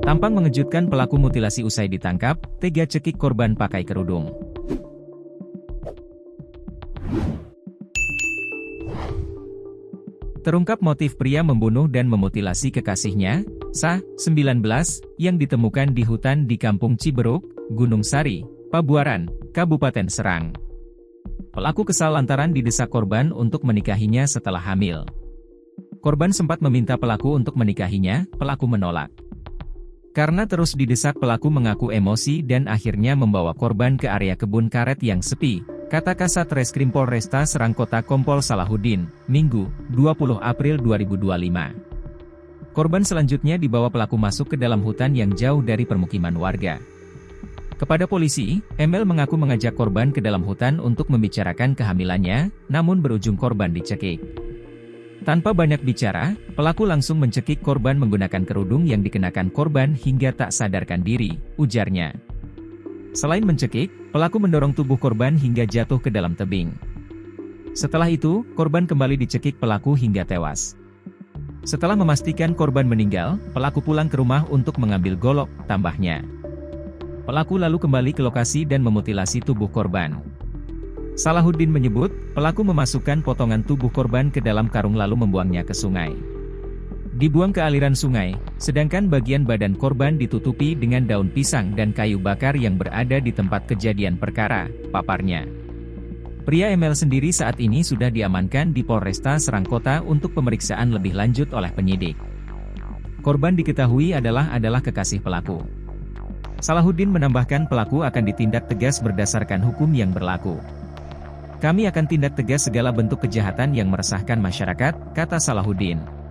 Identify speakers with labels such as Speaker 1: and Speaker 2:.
Speaker 1: Tampang mengejutkan, pelaku mutilasi usai ditangkap, tega cekik korban pakai kerudung. Terungkap motif pria membunuh dan memutilasi kekasihnya, Sa, 19, yang ditemukan di hutan di Kampung Ciberuk, Gunung Sari, Pabuaran, Kabupaten Serang. Pelaku kesal lantaran didesak korban untuk menikahinya setelah hamil. Korban sempat meminta pelaku untuk menikahinya, pelaku menolak. Karena terus didesak, pelaku mengaku emosi dan akhirnya membawa korban ke area kebun karet yang sepi, kata Kasat Reskrim Polresta Serang Kota Kompol Salahuddin, Minggu, 20 April 2025. Korban selanjutnya dibawa pelaku masuk ke dalam hutan yang jauh dari permukiman warga. Kepada polisi, Emel mengaku mengajak korban ke dalam hutan untuk membicarakan kehamilannya, namun berujung korban dicekik. Tanpa banyak bicara, pelaku langsung mencekik korban menggunakan kerudung yang dikenakan korban hingga tak sadarkan diri, ujarnya. Selain mencekik, pelaku mendorong tubuh korban hingga jatuh ke dalam tebing. Setelah itu, korban kembali dicekik pelaku hingga tewas. Setelah memastikan korban meninggal, pelaku pulang ke rumah untuk mengambil golok, tambahnya. Pelaku lalu kembali ke lokasi dan memutilasi tubuh korban. Salahuddin menyebut, pelaku memasukkan potongan tubuh korban ke dalam karung lalu membuangnya ke sungai. Dibuang ke aliran sungai, sedangkan bagian badan korban ditutupi dengan daun pisang dan kayu bakar yang berada di tempat kejadian perkara, paparnya. Pria Emel sendiri saat ini sudah diamankan di Polresta Serang Kota untuk pemeriksaan lebih lanjut oleh penyidik. Korban diketahui adalah kekasih pelaku. Salahuddin menambahkan pelaku akan ditindak tegas berdasarkan hukum yang berlaku. Kami akan tindak tegas segala bentuk kejahatan yang meresahkan masyarakat, kata Salahuddin.